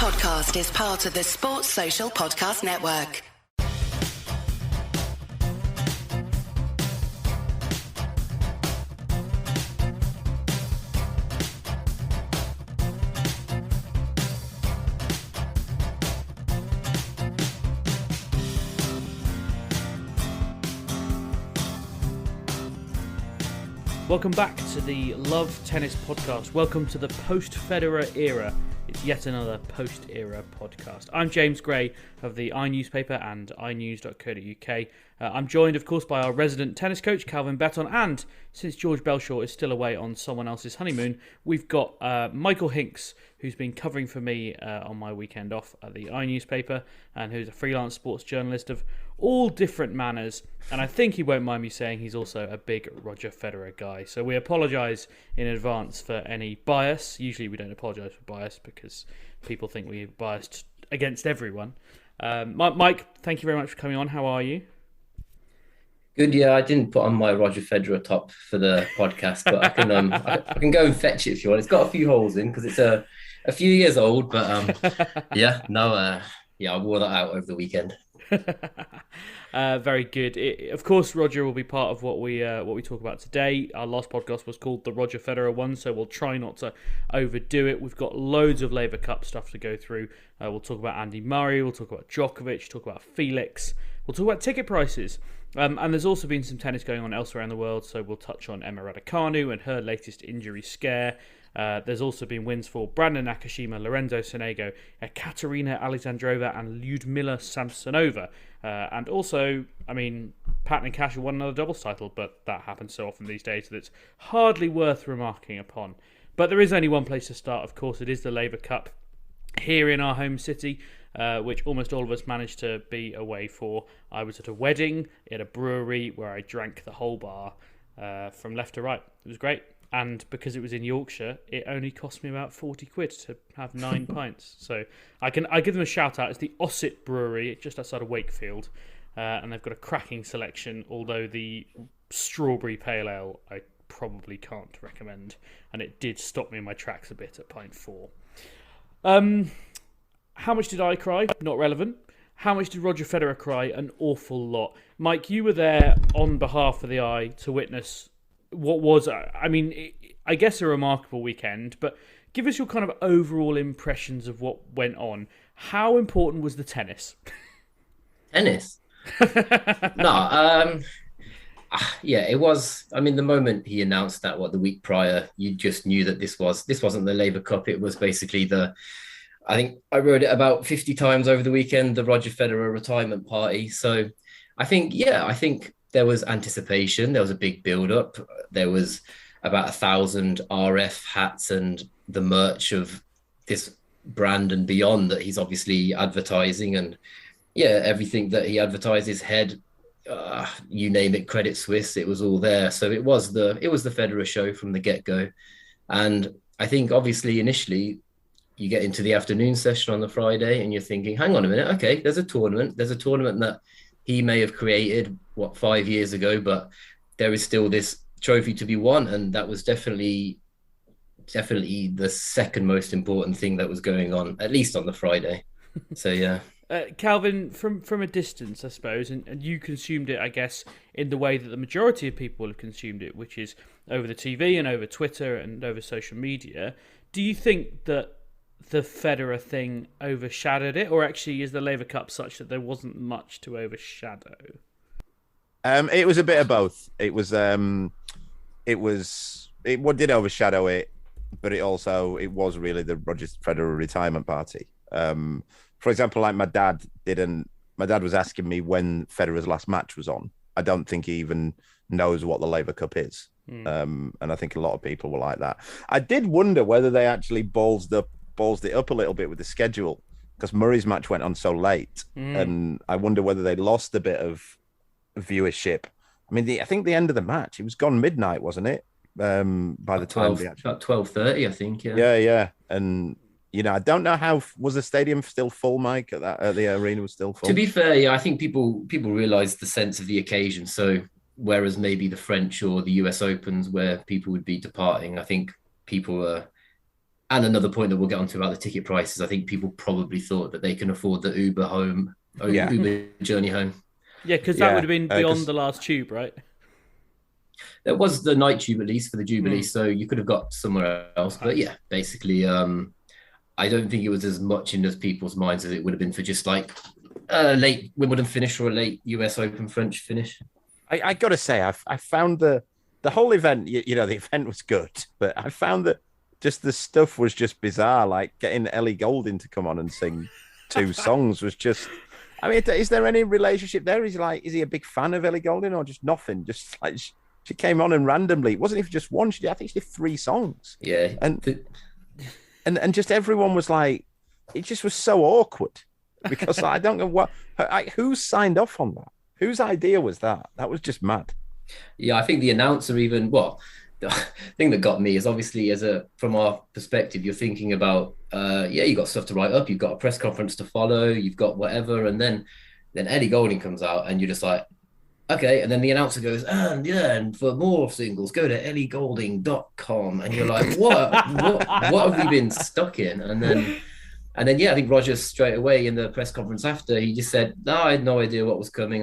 podcast is part of the Sports Social Podcast Network. Welcome back to the Love Tennis Podcast. Welcome to the post-Federer era. It's yet another post-era podcast. I'm James Gray of the iNewspaper and inews.co.uk. I'm joined, of course, by our resident tennis coach, Calvin Betton, and since George Belshaw is still away on someone else's honeymoon, we've got Michael Hincks, who's been covering for me on my weekend off at the iNewspaper, and who's a freelance sports journalist of all different manners, and I think he won't mind me saying he's also a big Roger Federer guy. So we apologise in advance for any bias. Usually we don't apologise for bias because people think we're biased against everyone. Mike, thank you very much for coming on. How are you? Good, yeah. I didn't put on my Roger Federer top for the podcast, but I can go and fetch it if you want. It's got a few holes in because it's a few years old, but I wore that out over the weekend. Very good. Of course, Roger will be part of what we talk about today. Our last podcast was called the Roger Federer one, so we'll try not to overdo it. We've got loads of Laver Cup stuff to go through. We'll talk about Andy Murray, we'll talk about Djokovic, talk about Felix, we'll talk about ticket prices. And there's also been some tennis going on elsewhere in the world, so we'll touch on Emma Raducanu and her latest injury scare. There's also been wins for Brandon Nakashima, Lorenzo Sonego, Katarina, Alexandrova and Lyudmila Samsonova. And also, Pat and Cash won another doubles title, but that happens so often these days that it's hardly worth remarking upon. But there is only one place to start, of course. It is the Laver Cup here in our home city, which almost all of us managed to be away for. I was at a wedding at a brewery where I drank the whole bar from left to right. It was great. And because it was in Yorkshire, it only cost me about 40 quid to have 9 pints. So I give them a shout out. It's the Ossett Brewery, just outside of Wakefield. And they've got a cracking selection, although the strawberry pale ale I probably can't recommend. And it did stop me in my tracks a bit at pint 4. How much did I cry? Not relevant. How much did Roger Federer cry? An awful lot. Mike, you were there on behalf of the Eye to witness what was, I guess a remarkable weekend, but give us your kind of overall impressions of what went on. How important was the tennis? Tennis? No, it was. The moment he announced that, the week prior, you just knew that this wasn't the Laver Cup. It was basically I think I wrote it about 50 times over the weekend, the Roger Federer retirement party. So I think there was anticipation. There was a big build-up. There was about 1,000 RF hats and the merch of this brand and beyond that he's obviously advertising. And everything that he advertises, head, you name it, Credit Suisse, it was all there. So it was the Federer Show from the get-go. And I think obviously initially you get into the afternoon session on the Friday and you're thinking, hang on a minute, okay, there's a tournament that he may have created 5 years ago, but there is still this trophy to be won, and that was definitely the second most important thing that was going on, at least on the Friday. So yeah. Calvin, from a distance, I suppose, and you consumed it, I guess, in the way that the majority of people have consumed it, which is over the TV and over Twitter and over social media. Do you think that the Federer thing overshadowed it, or actually is the Laver Cup such that there wasn't much to overshadow? It was a bit of both. It did overshadow it, but it was really the Roger Federer retirement party. For example, like my dad was asking me when Federer's last match was on. I don't think he even knows what the Laver Cup is. And I think a lot of people were like that. I did wonder whether they actually ballsed it up a little bit with the schedule, because Murray's match went on so late, and I wonder whether they lost a bit of viewership. I think the end of the match, it was gone midnight, wasn't it? By the time about 12:30, I think. Yeah. And I don't know was the stadium still full, Mike? The arena was still full. To be fair, I think people realised the sense of the occasion. So whereas maybe the French or the US Opens, where people would be departing, I think people were And another point that we'll get onto about the ticket prices, I think people probably thought that they can afford the Uber home, or Uber journey home. Yeah, because that would have been beyond the last tube, right? There was the night tube at least for the Jubilee, so you could have got somewhere else. But yeah, basically, I don't think it was as much in those people's minds as it would have been for just like a late Wimbledon finish or a late US Open French finish. I got to say, I found the whole event, you know, the event was good, but I found that just the stuff was just bizarre. Like getting Ellie Goulding to come on and sing 2 songs was just. I mean, is there any relationship there? Is he a big fan of Ellie Goulding or just nothing? Just like she came on and randomly, it wasn't even just one. I think she did 3 songs. Yeah, and just everyone was like, it just was so awkward because I don't know who signed off on that. Whose idea was that? That was just mad. Yeah, I think the announcer even. Well, the thing that got me is obviously from our perspective, you're thinking about you got stuff to write up, you've got a press conference to follow, you've got whatever, and then Ellie Goulding comes out and you're just like, okay, and then the announcer goes, and for more singles go to elliegoulding.com, and you're like, what have we been stuck in? And then I think Roger straight away in the press conference after, he just said, no, I had no idea what was coming.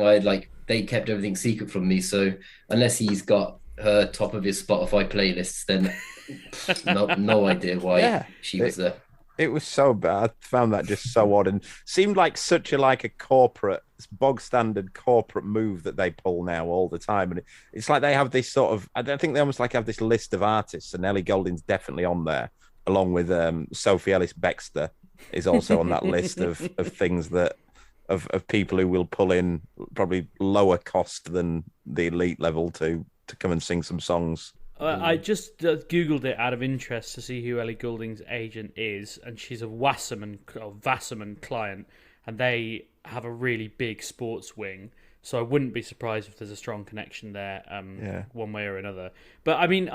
They kept everything secret from me, so unless he's got her top of his Spotify playlists, then no idea why she was there. It was so bad. I found that just so odd and seemed like such a corporate, bog standard corporate move that they pull now all the time. And it's like they have this sort of, I don't think they almost have this list of artists, and Ellie Goulding's definitely on there, along with Sophie Ellis Bextor is also on that list of things that of people who will pull in probably lower cost than the elite level to come and sing some songs. I just Googled it out of interest to see who Ellie Goulding's agent is, and she's a Wasserman client, and they have a really big sports wing. So I wouldn't be surprised if there's a strong connection there, one way or another. But I mean,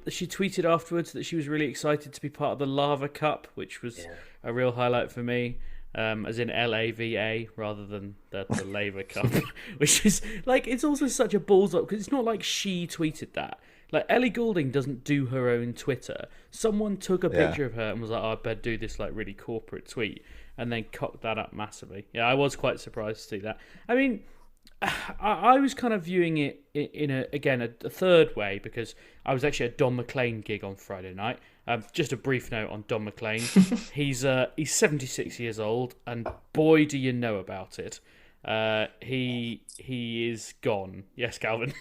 she tweeted afterwards that she was really excited to be part of the Laver Cup, which was a real highlight for me. As in LAVA rather than the Laver Cup, which is it's also such a balls up because it's not like she tweeted that. Like Ellie Goulding doesn't do her own Twitter. Someone took a picture of her and was like, I better do this really corporate tweet, and then cocked that up massively. Yeah, I was quite surprised to see that. I mean, I was kind of viewing it in a third way because I was actually at Don McLean gig on Friday night. Just a brief note on Don McLean. He's 76 years old, and boy, do you know about it. He is gone. Yes, Calvin.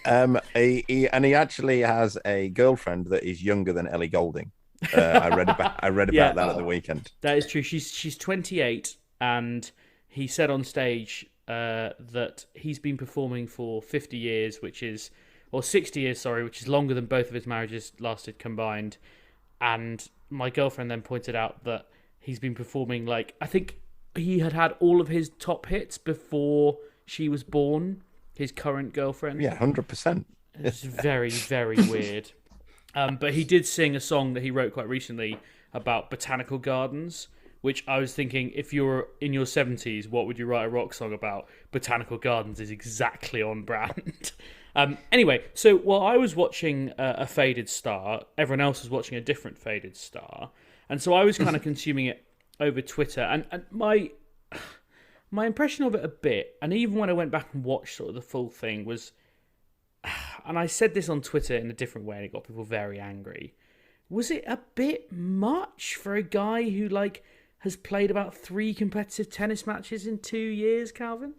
He actually has a girlfriend that is younger than Ellie Goulding. I read about that at the weekend. That is true. She's 28, and he said on stage that he's been performing for 50 years, 60 years, which is longer than both of his marriages lasted combined. And my girlfriend then pointed out that he's been performing I think he had all of his top hits before she was born, his current girlfriend. Yeah, 100%. It's very, very weird. But he did sing a song that he wrote quite recently about botanical gardens, which I was thinking, if you're in your 70s, what would you write a rock song about? Botanical gardens is exactly on brand. Anyway, so while I was watching a faded star, everyone else was watching a different faded star. And so I was kind of consuming it over Twitter. And my impression of it a bit, and even when I went back and watched sort of the full thing, was, and I said this on Twitter in a different way and it got people very angry, was it a bit much for a guy who has played about 3 competitive tennis matches in 2 years, Calvin?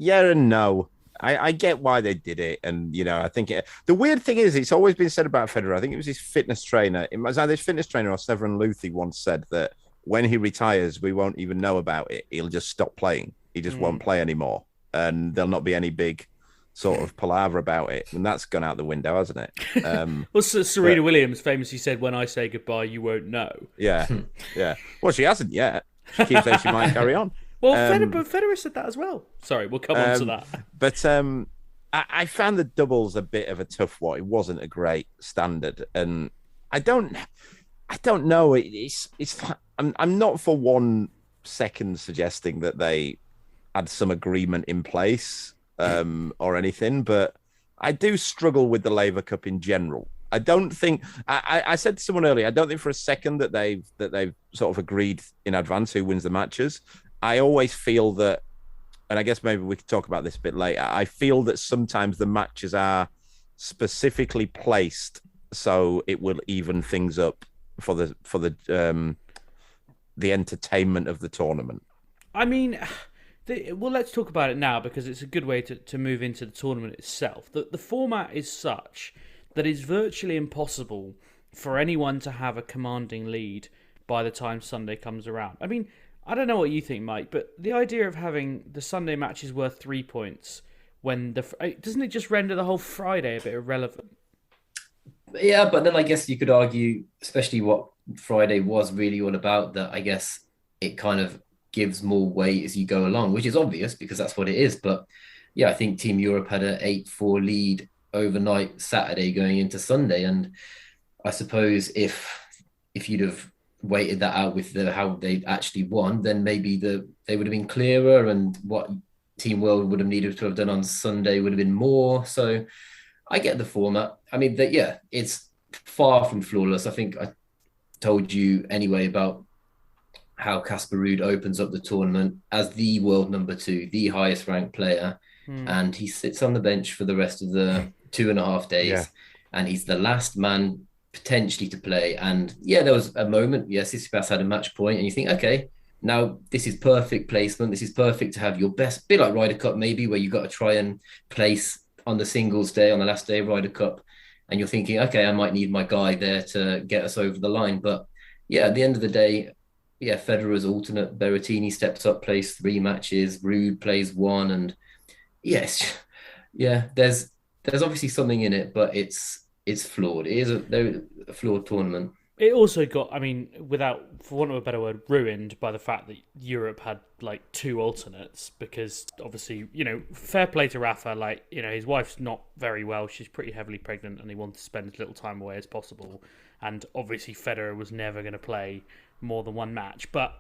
Yeah and no. I get why they did it, and I think the weird thing is it's always been said about Federer. I think it was his fitness trainer. It was either his fitness trainer or Severin Luthi once said that when he retires, we won't even know about it. He'll just stop playing. He just won't play anymore, and there'll not be any big sort of palaver about it. And that's gone out the window, hasn't it? Well, Serena Williams famously said, "When I say goodbye, you won't know." Yeah, yeah. Well, she hasn't yet. She keeps saying she might carry on. Well, Federer said that as well. Sorry, we'll come on to that. But I found the doubles a bit of a tough one. It wasn't a great standard, and I don't know. I'm not for 1 second suggesting that they had some agreement in place or anything, but I do struggle with the Laver Cup in general. I don't think I said to someone earlier, I don't think for a second that they've sort of agreed in advance who wins the matches. I always feel that, and I guess maybe we could talk about this a bit later, I feel that sometimes the matches are specifically placed so it will even things up for the entertainment of the tournament. I mean, well, let's talk about it now because it's a good way to move into the tournament itself. The format is such that it's virtually impossible for anyone to have a commanding lead by the time Sunday comes around. I mean, I don't know what you think, Mike, but the idea of having the Sunday matches worth 3 points when doesn't it just render the whole Friday a bit irrelevant? Yeah, but then I guess you could argue, especially what Friday was really all about, that I guess it kind of gives more weight as you go along, which is obvious because that's what it is. But yeah, I think Team Europe had an 8-4 lead overnight Saturday going into Sunday. And I suppose if you'd have weighted that out with how they actually won, then maybe they would have been clearer and what Team World would have needed to have done on Sunday would have been more. So I get the format. I mean, it's far from flawless. I think I told you anyway about how Casper Ruud opens up the tournament as the world number 2, the highest ranked player. And he sits on the bench for the rest of the 2.5 days. Yeah. And he's the last man potentially to play. And yeah, there was a moment, Tsitsipas had a match point and you think, okay, now this is perfect placement. This is perfect to have your best, bit like Ryder Cup maybe, where you've got to try and place on the singles day, on the last day of Ryder Cup. And you're thinking, okay, I might need my guy there to get us over the line. But yeah, at the end of the day, Federer's alternate Berrettini steps up, plays 3 matches. Ruud plays 1, and yes, there's obviously something in it, but it's flawed. It is a flawed tournament. It also got, I mean, for want of a better word, ruined by the fact that Europe had like 2 alternates because obviously, fair play to Rafa, his wife's not very well. She's pretty heavily pregnant and he wanted to spend as little time away as possible. And obviously Federer was never going to play more than 1 match. But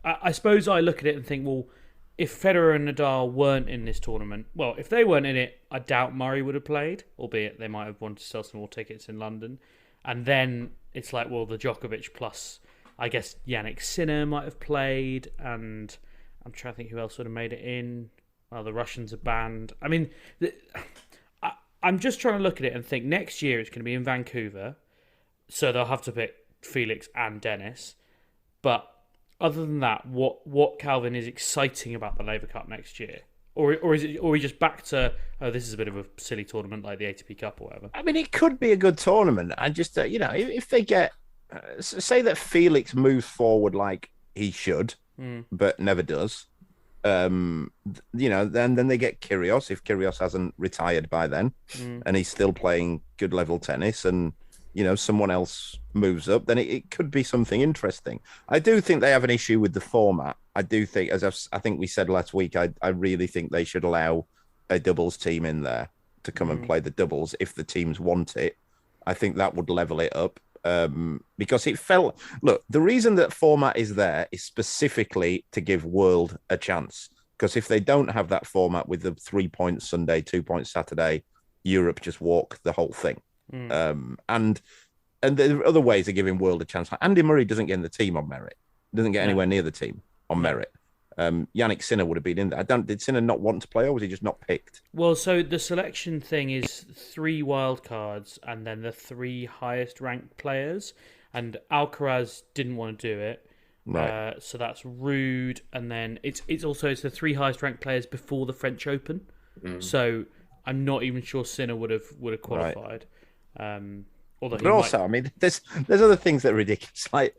I suppose I look at it and think, well, if Federer and Nadal weren't in this tournament, well, if they weren't in it, I doubt Murray would have played, albeit they might have wanted to sell some more tickets in London. And then it's like, well, the Djokovic plus, I guess, Yannick Sinner might have played, and I'm trying to think who else would have made it in. Well, the Russians are banned. I mean, I'm just trying to look at it and think next year it's going to be in Vancouver, so they'll have to pick Felix and Dennis. But other than that, what Calvin is exciting about the Laver Cup next year? Or are we just back to, this is a bit of a silly tournament like the ATP Cup or whatever? I mean, it could be a good tournament. And just, if they get, say that Felix moves forward like he should, but never does, then they get Kyrgios, if Kyrgios hasn't retired by then, and he's still playing good level tennis, and, someone else moves up, then it could be something interesting. I do think they have an issue with the format. I do think, I think we said last week, I really think they should allow a doubles team in there to come and play the doubles if the teams want it. I think that would level it up because it felt... Look, the reason that format is there is specifically to give World a chance. Because if they don't have that format with the 3 points Sunday, 2 points Saturday, Europe just walk the whole thing. And there are other ways of giving World a chance. Like Andy Murray doesn't get in the team on merit. Doesn't get anywhere near the team on merit. Yannick Sinner would have been in there. Did Sinner not want to play, or was he just not picked? Well, so the selection thing is 3 wildcards and then the 3 highest ranked players. And Alcaraz didn't want to do it. Right. So that's Ruud, and then it's the 3 highest ranked players before the French Open. So I'm not even sure Sinner would have qualified. But also, I mean, there's other things that are ridiculous. Like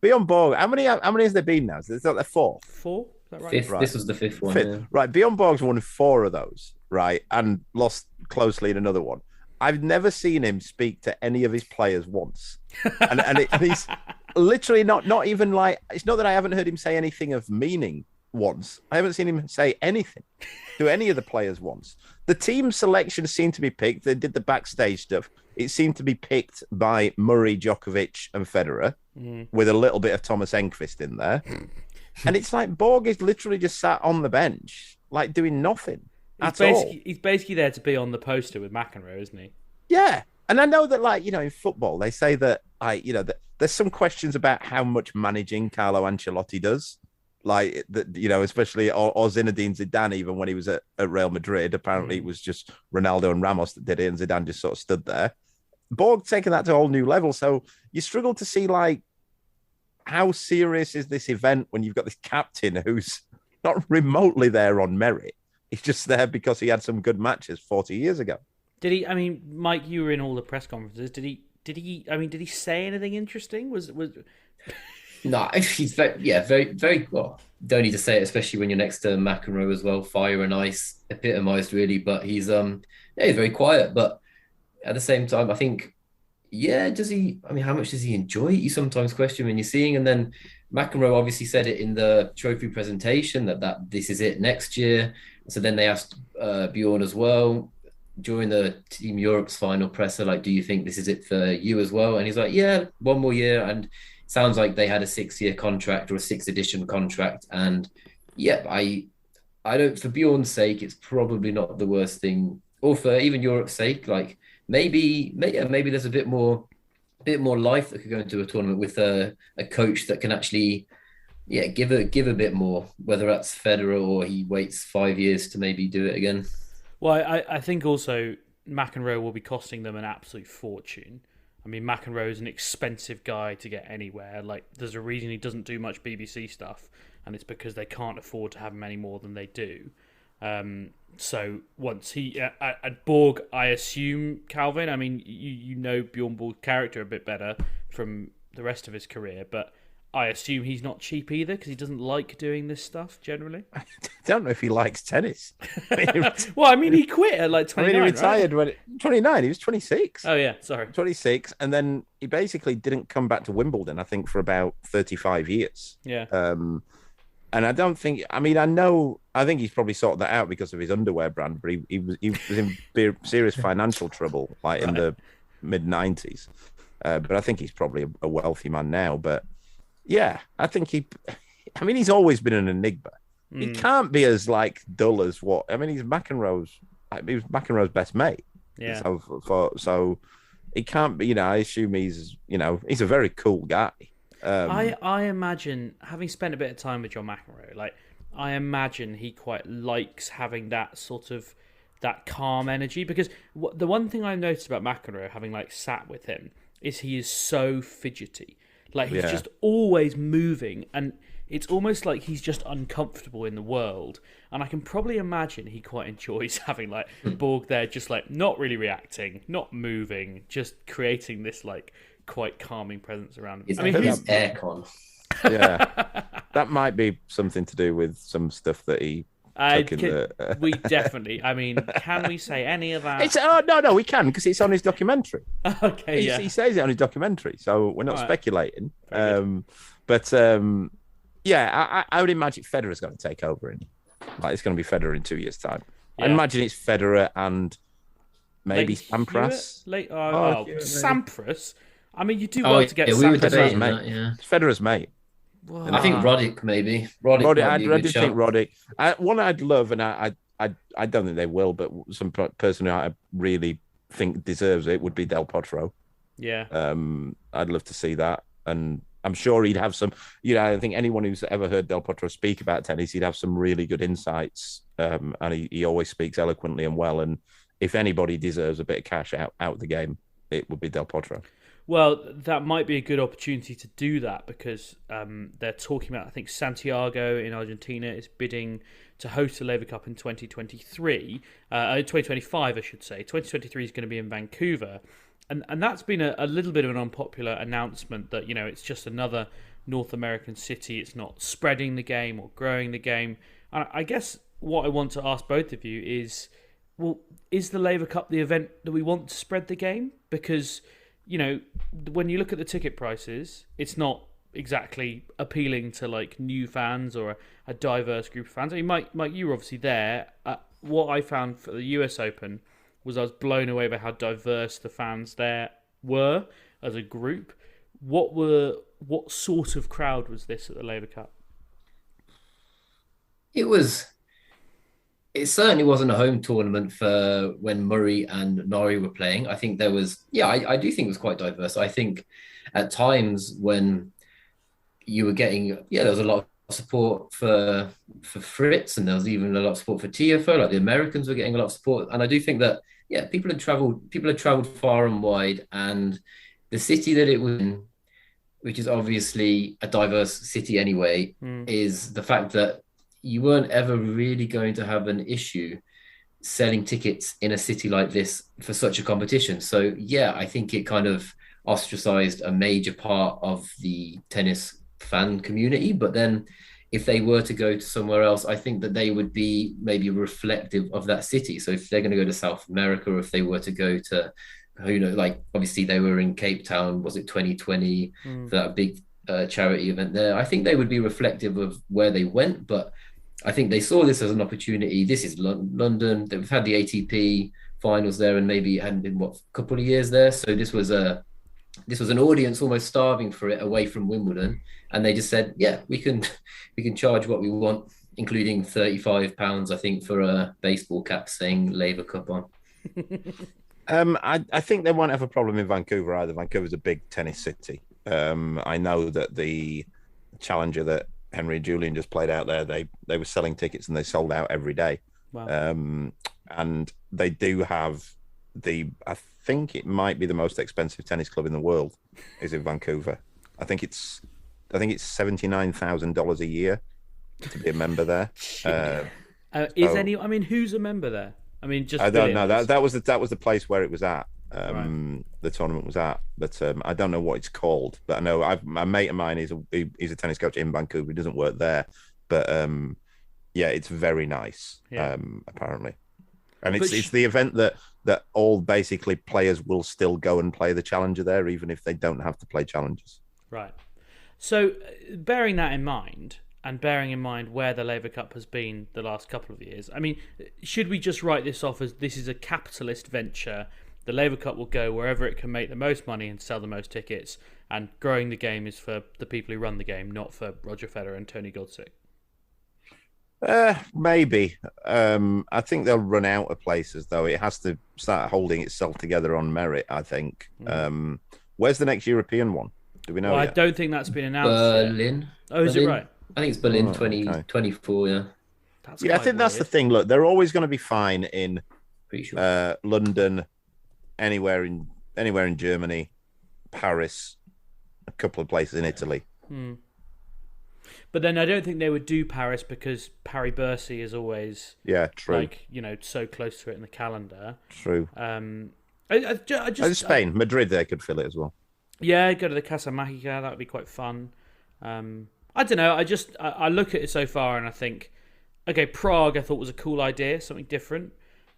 Bjorn Borg, how many has there been now? Is that the 4th? 4? Is that right? 5th. Right. This was the 5th one. 5th. Yeah. Right. Bjorn Borg's won 4 of those, right, and lost closely in another one. I've never seen him speak to any of his players once, and he's literally not even like. It's not that I haven't heard him say anything of meaning once. I haven't seen him say anything to any of the players once. The team selection seemed to be picked. They did the backstage stuff. It seemed to be picked by Murray, Djokovic, and Federer, with a little bit of Thomas Enqvist in there. And it's like Borg is literally just sat on the bench, like doing nothing at all. He's basically there to be on the poster with McEnroe, isn't he? Yeah. And I know that, like, you know, in football, they say that, like, you know, that there's some questions about how much managing Carlo Ancelotti does. Like, that, you know, especially, or Zinedine Zidane, even when he was at Real Madrid, apparently it was just Ronaldo and Ramos that did it, and Zidane just sort of stood there. Borg taking that to a whole new level. So you struggle to see, like, how serious is this event when you've got this captain who's not remotely there on merit. He's just there because he had some good matches 40 years ago. Did he? I mean, Mike, you were in all the press conferences. Did he? I mean, did he say anything interesting? Was No, he's very, very well. Don't need to say it, especially when you're next to McEnroe as well. Fire and ice, epitomised really. But he's he's very quiet. But at the same time, I think, does he? I mean, how much does he enjoy it? You sometimes question when you're seeing. And then McEnroe obviously said it in the trophy presentation that this is it next year. So then they asked Bjorn as well during the Team Europe's final presser, like, do you think this is it for you as well? And he's like, yeah, one more year. And it sounds like they had a 6-year contract or a 6th edition contract. And yeah, I don't, for Bjorn's sake, it's probably not the worst thing, or for even Europe's sake. Like maybe there's a bit more life that could go into a tournament with a coach that can actually, give a bit more, whether that's Federer or he waits 5 years to maybe do it again. Well, I think also McEnroe will be costing them an absolute fortune. I mean, McEnroe is an expensive guy to get anywhere. Like, there's a reason he doesn't do much BBC stuff, and it's because they can't afford to have him any more than they do. So once he at Borg, I assume, Calvin, I mean, you know Bjorn Borg's character a bit better from the rest of his career, but I assume he's not cheap either because he doesn't like doing this stuff generally. I don't know if he likes tennis. Well, I mean, he quit at like 29, he retired right? 29. He was 26. Oh, yeah, sorry. 26, and then he basically didn't come back to Wimbledon, I think, for about 35 years. Yeah. And I don't think, I think he's probably sorted that out because of his underwear brand, but he was in serious financial trouble, like in the mid-90s. But I think he's probably a wealthy man now. But yeah, I think he's always been an enigma. He can't be as like dull as what, he's McEnroe's best mate. Yeah. So he can't be, I assume he's a very cool guy. I imagine, having spent a bit of time with John McEnroe, like, I imagine he quite likes having that sort of, that calm energy, because the one thing I've noticed about McEnroe, having like sat with him, is he is so fidgety. Like, he's just always moving, and it's almost like he's just uncomfortable in the world. And I can probably imagine he quite enjoys having like Borg there, just like not really reacting, not moving, just creating this like quite calming presence around him. He's aircon. Yeah, that might be something to do with some stuff that he took in the... We definitely. I mean, can we say any of that? No, we can, because it's on his documentary. Okay, he says it on his documentary, so we're not speculating. I would imagine Federer's going to take over it's going to be Federer in 2 years' time. Yeah. I imagine it's Federer and maybe Sampras. Sampras. I mean, you do well to get Sampras' mate. It's Federer's mate. And I think Roddick maybe. I do think Roddick. One I'd love, and I don't think they will, but some person who I really think deserves it would be Del Potro. Yeah. I'd love to see that, and I'm sure he'd have some. I think anyone who's ever heard Del Potro speak about tennis, he'd have some really good insights. And he always speaks eloquently and well. And if anybody deserves a bit of cash out of the game, it would be Del Potro. Well, that might be a good opportunity to do that, because they're talking about, I think Santiago in Argentina is bidding to host the Laver Cup in 2023. 2025, I should say. 2023 is going to be in Vancouver. And that's been a little bit of an unpopular announcement that, it's just another North American city. It's not spreading the game or growing the game. And I guess what I want to ask both of you is, well, is the Laver Cup the event that we want to spread the game? Because... when you look at the ticket prices, it's not exactly appealing to like new fans or a diverse group of fans. I mean, Mike, you were obviously there. What I found for the US Open was I was blown away by how diverse the fans there were as a group. What sort of crowd was this at the Laver Cup? It was it certainly wasn't a home tournament for when Murray and Norrie were playing. I think there was, I do think it was quite diverse. I think at times when you were getting, there was a lot of support for Fritz, and there was even a lot of support for Tiafoe. Like the Americans were getting a lot of support, and I do think that people had traveled far and wide, and the city that it was in, which is obviously a diverse city anyway, is the fact that you weren't ever really going to have an issue selling tickets in a city like this for such a competition. So I think it kind of ostracized a major part of the tennis fan community. But then if they were to go to somewhere else, I think that they would be maybe reflective of that city. So if they're going to go to South America, or if they were to go to, like obviously they were in Cape Town, was it 2020 for that big charity event there? I think they would be reflective of where they went, but I think they saw this as an opportunity. This is London. They've had the ATP finals there, and maybe it hadn't been a couple of years there. So this was an audience almost starving for it away from Wimbledon, and they just said, we can charge what we want, including £35, I think, for a baseball cap saying Laver Cup on. I think they won't have a problem in Vancouver either. Vancouver's a big tennis city. I know that the challenger that Henry and Julian just played out there, they were selling tickets and they sold out every day. Wow. And they do have I think it might be the most expensive tennis club in the world is in Vancouver. I think it's $79,000 a year to be a member there. Who's a member there? I mean, just I don't know. That was the place where it was at. The tournament was at, but I don't know what it's called. But I know a mate of mine he's a tennis coach in Vancouver. He doesn't work there, but it's very nice. Apparently, and it's the event that all basically players will still go and play the challenger there, even if they don't have to play challengers. Right. So, bearing that in mind, and bearing in mind where the Laver Cup has been the last couple of years, I mean, should we just write this off as this is a capitalist venture? The Laver Cup will go wherever it can make the most money and sell the most tickets, and growing the game is for the people who run the game, not for Roger Federer and Tony Godsick. Maybe. I think they'll run out of places, though. It has to start holding itself together on merit, I think. Where's the next European one? Do we know yet? I don't think that's been announced Berlin. Yet. Oh, is it right? I think it's Berlin 2024, yeah. I think that's the thing. Look, they're always going to be fine in London, anywhere in Germany, Paris, a couple of places in Italy. But then I don't think they would do Paris because Paris-Bercy is always true. So close to it in the calendar. True. I just Spain, Madrid, they could fill it as well. Yeah, go to the Casa Mágica. That would be quite fun. I don't know. I look at it so far and I think, okay, Prague I thought was a cool idea, something different.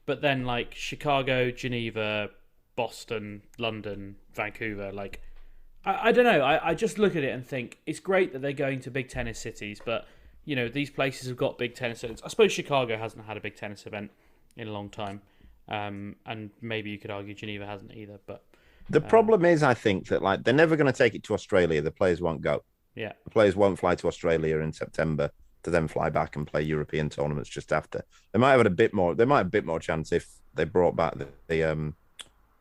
But then like Chicago, Geneva, Boston, London, Vancouver, like I don't know. I just look at it and think it's great that they're going to big tennis cities, but these places have got big tennis events. I suppose Chicago hasn't had a big tennis event in a long time, and maybe you could argue Geneva hasn't either. But the problem is, I think that like they're never going to take it to Australia. The players won't go. Yeah, the players won't fly to Australia in September to then fly back and play European tournaments just after. They might have a bit more. They might have a bit more chance if they brought back the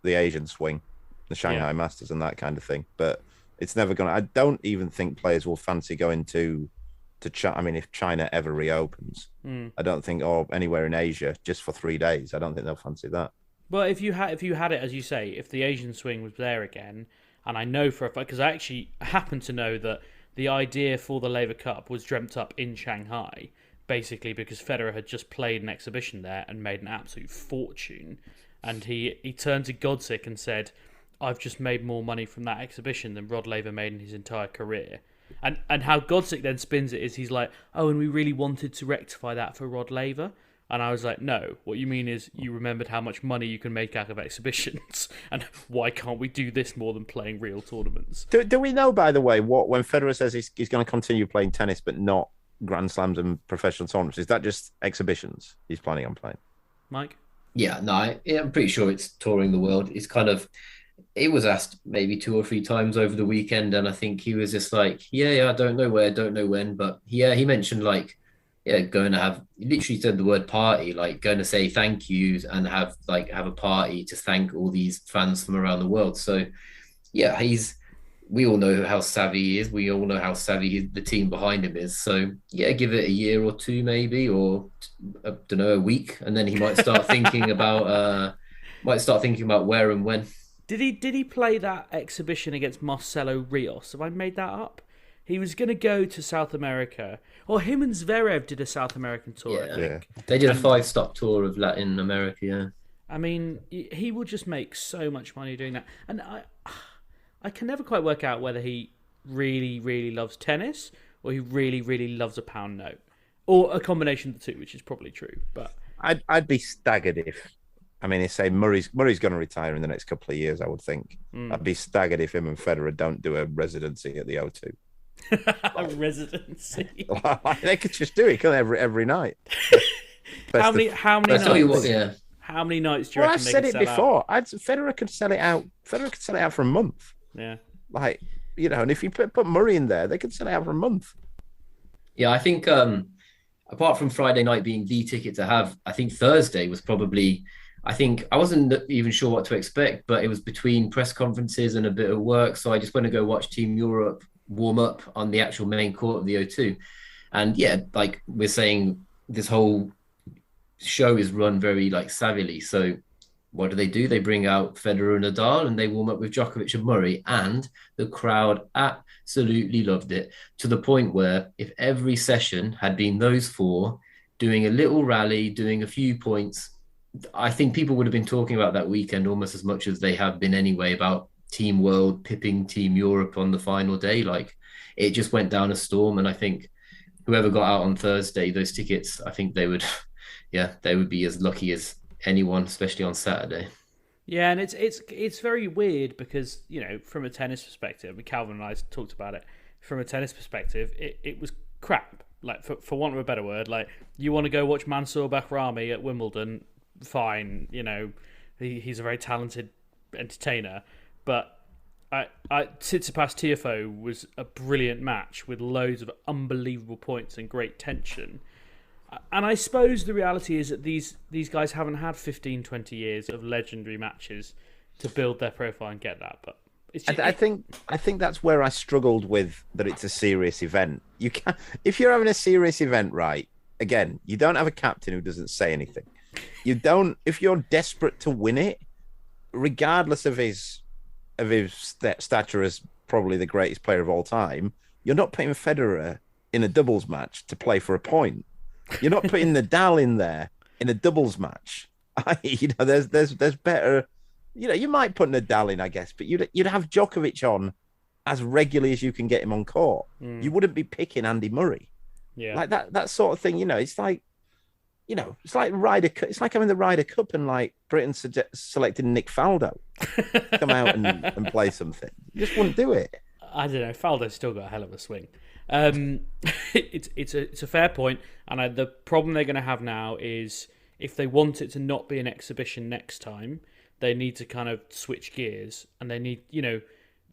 Asian swing, the Shanghai Masters and that kind of thing. But it's never going to... I don't even think players will fancy going to China. I mean, if China ever reopens, I don't think, or anywhere in Asia, just for 3 days, I don't think they'll fancy that. Well, if you had it, as you say, if the Asian swing was there again, and I know for a fact, because I actually happen to know that the idea for the Laver Cup was dreamt up in Shanghai, basically because Federer had just played an exhibition there and made an absolute fortune. And he turned to Godsick and said, I've just made more money from that exhibition than Rod Laver made in his entire career. And how Godsick then spins it is he's like, oh, and we really wanted to rectify that for Rod Laver. And I was like, no, what you mean is you remembered how much money you can make out of exhibitions. And why can't we do this more than playing real tournaments? Do we know, by the way, when Federer says he's going to continue playing tennis but not Grand Slams and professional tournaments, is that just exhibitions he's planning on playing? Mike? Yeah, no, I'm pretty sure it's touring the world. It's kind of... It was asked maybe 2 or 3 times over the weekend, and I think he was just like, yeah, I don't know where, don't know when. But he mentioned like going to have, literally said the word party, like going to say thank yous and have a party to thank all these fans from around the world. So yeah, we all know how savvy he is. We all know how savvy the team behind him is. So yeah, give it a year or two maybe, or I don't know, a week, and then he might start thinking about where and when. Did he play that exhibition against Marcelo Rios? Have I made that up? He was going to go to South America. Or him and Zverev did a South American tour, I think. They did a 5-stop tour of Latin America, yeah. I mean, he will just make so much money doing that. And I can never quite work out whether he really, really loves tennis or he really, really loves a pound note. Or a combination of the two, which is probably true. But I'd be staggered if... I mean, they say Murray's going to retire in the next couple of years, I would think. I'd be staggered if him and Federer don't do a residency at the O2. A residency. They could just do it every night. How many nights? How many nights do you reckon I've said it before. Federer could sell it out. Federer could sell it out for a month. Yeah. And if you put Murray in there, they could sell it out for a month. Yeah, I think apart from Friday night being the ticket to have, I think Thursday was probably... I think I wasn't even sure what to expect, but it was between press conferences and a bit of work. So I just went to go watch Team Europe warm up on the actual main court of the O2. And yeah, like we're saying, this whole show is run very savvily. So what do? They bring out Federer and Nadal and they warm up with Djokovic and Murray. And the crowd absolutely loved it, to the point where if every session had been those four doing a little rally, doing a few points, I think people would have been talking about that weekend almost as much as they have been anyway about Team World pipping Team Europe on the final day. It just went down a storm, and I think whoever got out on Thursday, those tickets, I think they would be as lucky as anyone, especially on Saturday. Yeah, and it's very weird because, from a tennis perspective, Calvin and I talked about it. From a tennis perspective, it was crap. For want of a better word, you want to go watch Mansour Bahrami at Wimbledon. Fine, he's a very talented entertainer, but Tsitsipas Tiafoe was a brilliant match with loads of unbelievable points and great tension. And I suppose the reality is that these guys haven't had 15, 20 years of legendary matches to build their profile and get that. But it's just, I think that's where I struggled with that. It's a serious event. You can, if you're having a serious event, right? Again, you don't have a captain who doesn't say anything. You don't. If you're desperate to win it, regardless of his stature as probably the greatest player of all time, you're not putting Federer in a doubles match to play for a point. You're not putting Nadal in there in a doubles match. There's better. You might put Nadal in, I guess, but you'd have Djokovic on as regularly as you can get him on court. You wouldn't be picking Andy Murray. Yeah, that sort of thing. It's like. It's like Ryder Cup. It's like having the Ryder Cup and Britain selected Nick Faldo to come out and play something. You just wouldn't do it. I don't know. Faldo's still got a hell of a swing. It's a fair point, and the problem they're going to have now is if they want it to not be an exhibition next time, they need to kind of switch gears, and they need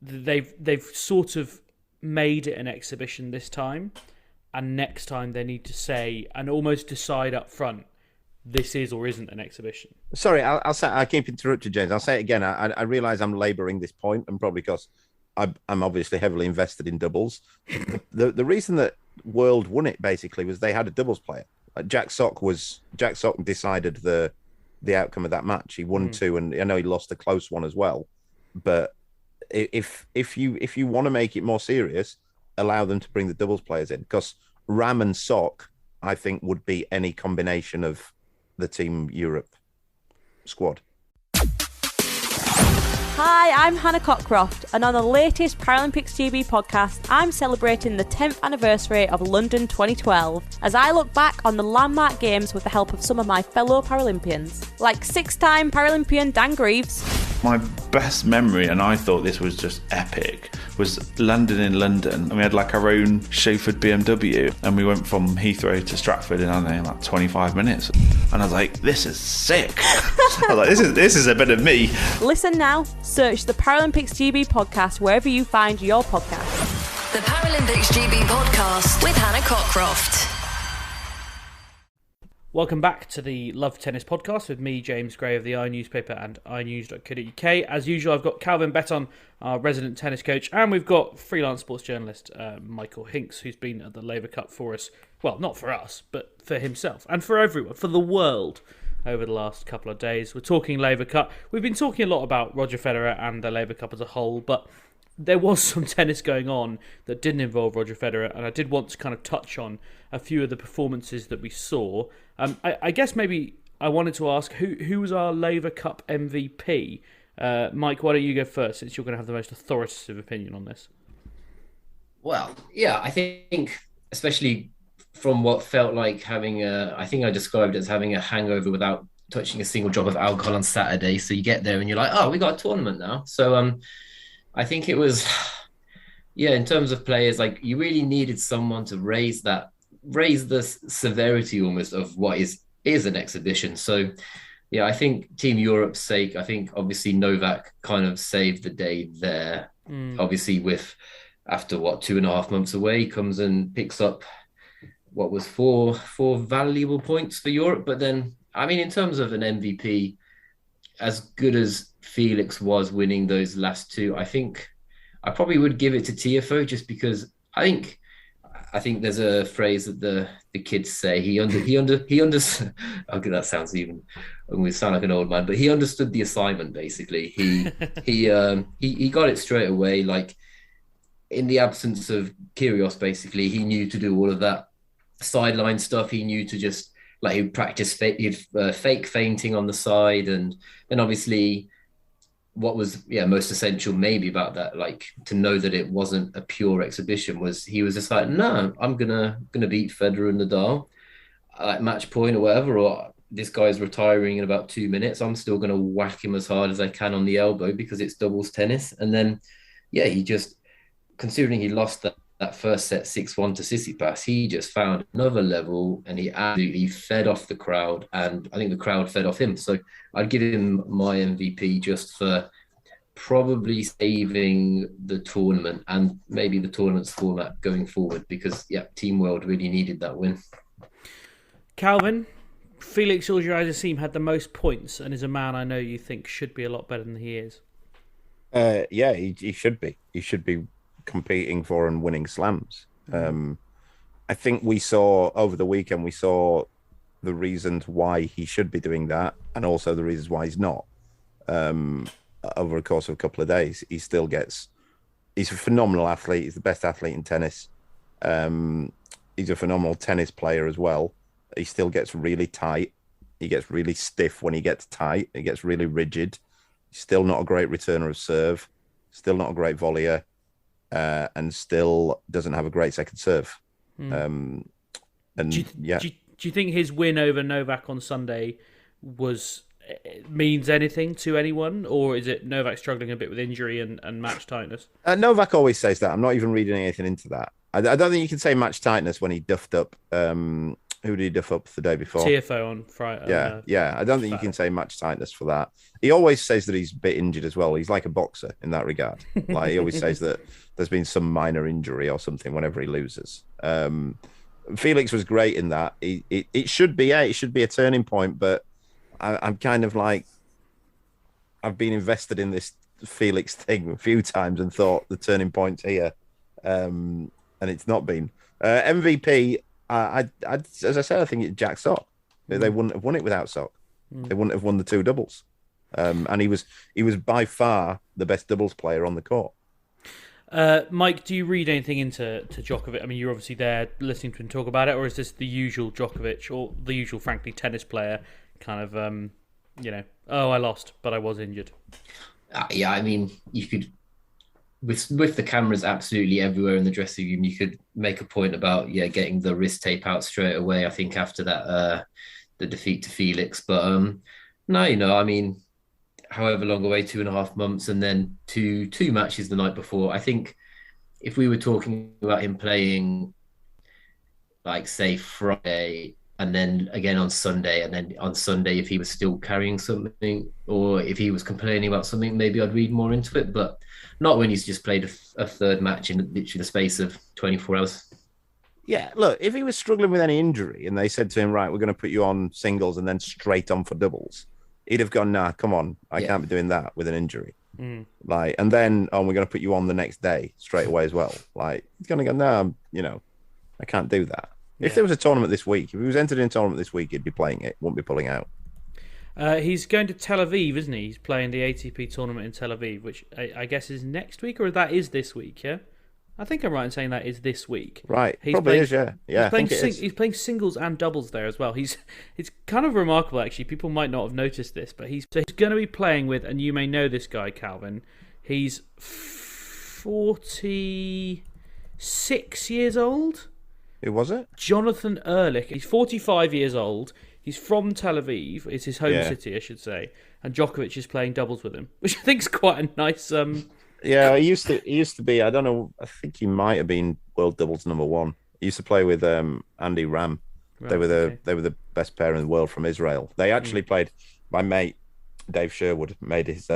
they've sort of made it an exhibition this time. And next time they need to say and almost decide up front, this is or isn't an exhibition. Sorry, I'll say, I keep interrupting, James. I'll say it again. I realise I'm labouring this point, and probably because I'm obviously heavily invested in doubles. The reason that World won it basically was they had a doubles player. Jack Sock decided the outcome of that match. He won two, and I know he lost a close one as well. But if you want to make it more serious, allow them to bring the doubles players in, because Ram and Sock, I think, would be any combination of the Team Europe squad. Hi, I'm Hannah Cockcroft, and on the latest Paralympics GB podcast, I'm celebrating the 10th anniversary of London 2012 as I look back on the landmark games with the help of some of my fellow Paralympians, like six-time Paralympian Dan Greaves. My best memory, and I thought this was just epic, was London in London. And we had our own chauffeured BMW, and we went from Heathrow to Stratford in, 25 minutes. And I was like, this is sick. I was like, this is a bit of me. Listen now. Search the Paralympics GB podcast wherever you find your podcast. The Paralympics GB podcast with Hannah Cockcroft. Welcome back to the Love Tennis podcast with me, James Gray of the iNewspaper and iNews.co.uk. As usual, I've got Calvin Betton, our resident tennis coach, and we've got freelance sports journalist Michael Hincks, who's been at the Laver Cup for us. Well, not for us, but for himself and for everyone, for the world over the last couple of days. We're talking Laver Cup. We've been talking a lot about Roger Federer and the Laver Cup as a whole, but there was some tennis going on that didn't involve Roger Federer, and I did want to kind of touch on a few of the performances that we saw. I guess maybe I wanted to ask who was our Laver Cup MVP? Mike, why don't you go first, since you're going to have the most authoritative opinion on this? Well, yeah, I think especially from what felt like having I think I described it as having a hangover without touching a single drop of alcohol on Saturday. So you get there and you're like, oh, we got a tournament now. So I think it was, yeah, in terms of players, like you really needed someone to raise the severity almost of what is an exhibition. So yeah, I think Team Europe's sake, I think obviously Novak kind of saved the day there. Obviously after 2.5 months away, he comes and picks up what was four valuable points for Europe. But then, I mean, in terms of an MVP, as good as Felix was winning those last two, I think I probably would give it to Tiafoe, just because I think there's a phrase that the kids say. He understood. Okay, that sounds even. We sound like an old man, but he understood the assignment. Basically, he got it straight away. Like in the absence of Kyrgios, basically, he knew to do all of that sideline stuff. He knew to just he practiced fake fainting on the side, and then obviously what was most essential maybe about that, to know that it wasn't a pure exhibition, was he was just like, no, I'm gonna beat Federer and Nadal at match point or whatever, or this guy's retiring in about 2 minutes, I'm still gonna whack him as hard as I can on the elbow because it's doubles tennis. And then he just, considering he lost that first set 6-1 to Tsitsipas, he just found another level and he absolutely fed off the crowd, and I think the crowd fed off him. So I'd give him my MVP just for probably saving the tournament and maybe the tournament's format going forward, because Team World really needed that win. Calvin, Felix Auger-Aliassime had the most points and is a man I know you think should be a lot better than he is. He should be. He should be competing for and winning slams. I think we saw over the weekend, the reasons why he should be doing that, and also the reasons why he's not. Over the course of a couple of days, he's a phenomenal athlete. He's the best athlete in tennis. He's a phenomenal tennis player as well. He still gets really tight. He gets really stiff when he gets tight. He gets really rigid. He's still not a great returner of serve. Still not a great volleyer. And still doesn't have a great second serve. Do you think his win over Novak on Sunday means anything to anyone, or is it Novak struggling a bit with injury and match tightness? Novak always says that. I'm not even reading anything into that. I don't think you can say match tightness when he duffed up. Who did he duff up the day before? Tiafoe on Friday. Yeah. I don't think you can say match tightness for that. He always says that he's a bit injured as well. He's like a boxer in that regard. He always says that there's been some minor injury or something whenever he loses. Felix was great in that. It should be a turning point, but I'm kind of like, I've been invested in this Felix thing a few times and thought the turning point's here, and it's not been. MVP, as I said, I think it's Jack Sock. They wouldn't have won it without Sock. They wouldn't have won the two doubles, and he was by far the best doubles player on the court. Mike, do you read anything into Djokovic? I mean, you're obviously there listening to him talk about it, or is this the usual Djokovic, or the usual, frankly, tennis player kind of, I lost, but I was injured? I mean, you could, with the cameras absolutely everywhere in the dressing room, you could make a point about getting the wrist tape out straight away. I think after that the defeat to Felix, but no, I mean, however long away, 2.5 months, and then two matches the night before. I think if we were talking about him playing, say Friday and then again on Sunday, and then on Sunday if he was still carrying something or if he was complaining about something, maybe I'd read more into it, but not when he's just played a third match in literally the space of 24 hours. Yeah, look, if he was struggling with any injury and they said to him, right, we're going to put you on singles and then straight on for doubles, he'd have gone, nah, come on, I can't be doing that with an injury. Like, and then, we're going to put you on the next day straight away as well. Like, he's going to go, no, I can't do that. If there was a tournament this week, if he was entered in a tournament this week, he'd be playing it, wouldn't be pulling out. He's going to Tel Aviv, isn't he? He's playing the ATP tournament in Tel Aviv, which I guess is next week, or that is this week, yeah? I think I'm right in saying that is this week. Right, probably is, yeah. Yeah, he's playing singles and doubles there as well. It's kind of remarkable, actually. People might not have noticed this, but he's going to be playing with, and you may know this guy, Calvin, he's 46 years old. Who was it? Jonathan Ehrlich. He's 45 years old. He's from Tel Aviv. It's his home city, I should say. And Djokovic is playing doubles with him, which I think is quite a nice... Yeah, he used to be. I don't know. I think he might have been world doubles number one. He used to play with Andy Ram. Right, they were the best pair in the world from Israel. They actually played. My mate Dave Sherwood made his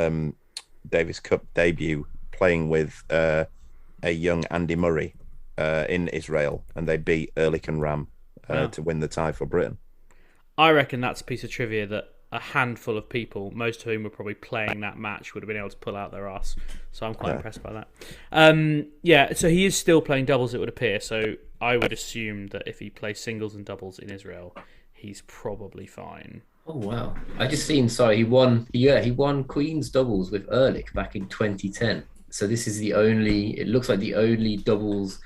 Davis Cup debut playing with a young Andy Murray in Israel, and they beat Ehrlich and Ram to win the tie for Britain. I reckon that's a piece of trivia that a handful of people, most of whom were probably playing that match, would have been able to pull out their arse. So I'm quite impressed by that. So he is still playing doubles, it would appear. So I would assume that if he plays singles and doubles in Israel, he's probably fine. Oh wow! I just seen. Sorry, he won Queen's doubles with Ehrlich back in 2010. So this is the only. It looks like the only doubles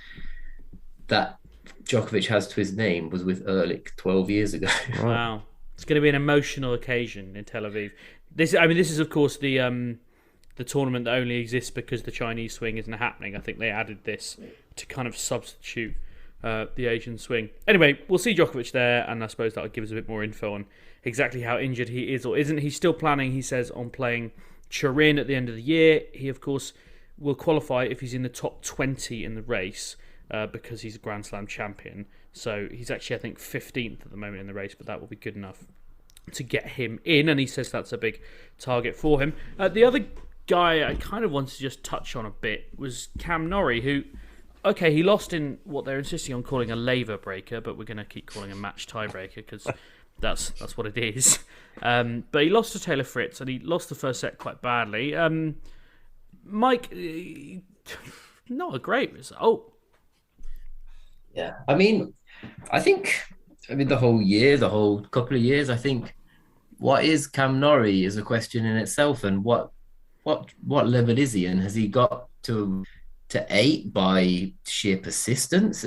that Djokovic has to his name was with Ehrlich 12 years ago. Wow. It's going to be an emotional occasion in Tel Aviv. This is of course the tournament that only exists because the Chinese swing isn't happening. I think they added this to kind of substitute the Asian swing. Anyway, we'll see Djokovic there, and I suppose that will give us a bit more info on exactly how injured he is or isn't. He's still planning, he says, on playing Turin at the end of the year. He, of course, will qualify if he's in the top 20 in the race because he's a Grand Slam champion. So he's actually, I think, 15th at the moment in the race, but that will be good enough to get him in, and he says that's a big target for him. The other guy I kind of wanted to just touch on a bit was Cam Norrie, who, okay, he lost in what they're insisting on calling a Laver breaker, but we're going to keep calling a match tiebreaker because that's what it is. But he lost to Taylor Fritz, and he lost the first set quite badly. Mike, not a great result. Yeah, I think the whole couple of years, I think what is Cam Norrie is a question in itself, and what level is he, and has he got to 8 by sheer persistence?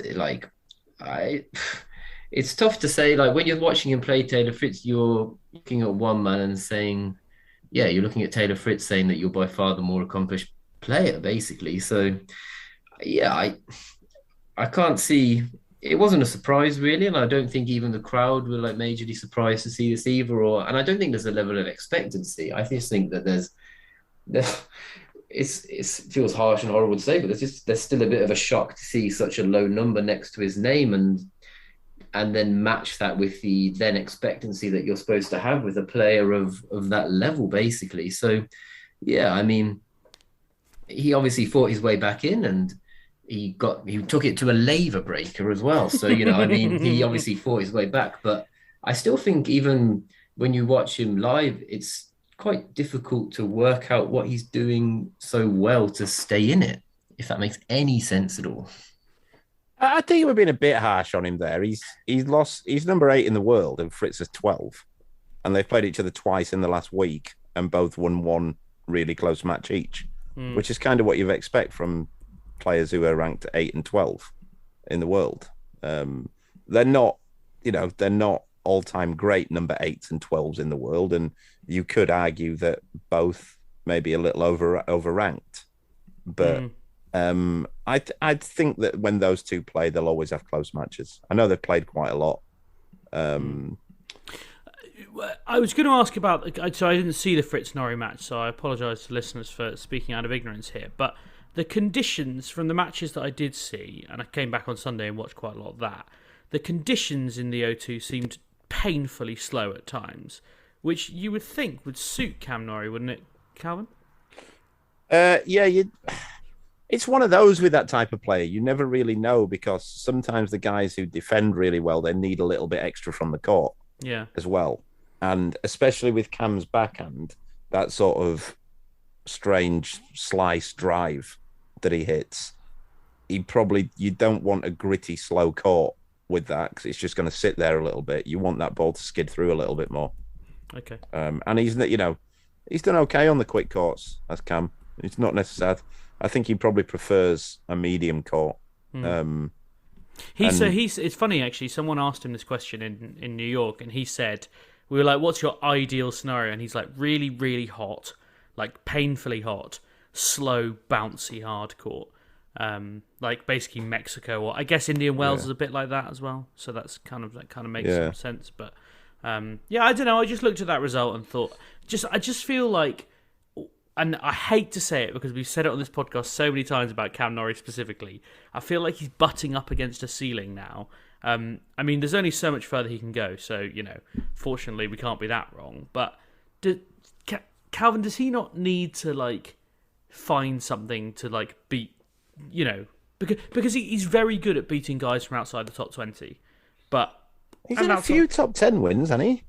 It's tough to say. Like, when you're watching him play Taylor Fritz, you're looking at one man and saying, yeah, you're looking at Taylor Fritz saying that you're by far the more accomplished player, basically. So yeah, I can't see. It wasn't a surprise, really, and I don't think even the crowd were like majorly surprised to see this either. And I don't think there's a level of expectancy. I just think that it feels harsh and horrible to say, but there's still a bit of a shock to see such a low number next to his name, and then match that with the then expectancy that you're supposed to have with a player of that level, basically. So yeah, he obviously fought his way back in, and he took it to a Laver breaker as well. So, he obviously fought his way back. But I still think even when you watch him live, it's quite difficult to work out what he's doing so well to stay in it, if that makes any sense at all. I think we're being a bit harsh on him there. He's number 8 in the world, and Fritz is 12. And they've played each other twice in the last week, and both won one really close match each, which is kind of what you'd expect from players who are ranked 8 and 12 in the world. They're not all-time great number 8s and 12s in the world, and you could argue that both may be a little over-ranked. But I think that when those two play, they'll always have close matches. I know they've played quite a lot. I was going to ask about, so I didn't see the Fritz Norrie match, so I apologise to listeners for speaking out of ignorance here, but the conditions from the matches that I did see, and I came back on Sunday and watched quite a lot of that, the conditions in the O2 seemed painfully slow at times, which you would think would suit Cam Norrie, wouldn't it, Calvin? Yeah, It's one of those with that type of player. You never really know because sometimes the guys who defend really well, they need a little bit extra from the court as well. And especially with Cam's backhand, that sort of strange slice drive that he hits, you don't want a gritty, slow court with that because it's just going to sit there a little bit. You want that ball to skid through a little bit more. Okay. And he's done okay on the quick courts as Cam. It's not necessary. I think he probably prefers a medium court. It's funny actually. Someone asked him this question in New York, and he said, "We were like, what's your ideal scenario?" And he's like, "Really, really hot, like painfully hot, slow, bouncy, hard court, like basically Mexico, or I guess Indian Wells is a bit like that as well. So that kind of makes some sense." But I don't know. I just looked at that result and thought, I just feel like. And I hate to say it because we've said it on this podcast so many times about Cam Norrie specifically. I feel like he's butting up against a ceiling now. I mean, there's only so much further he can go. So, fortunately, we can't be that wrong. But Calvin, does he not need to, find something to, beat, because he's very good at beating guys from outside the top 20. But he's had a few top 10 wins, hasn't he?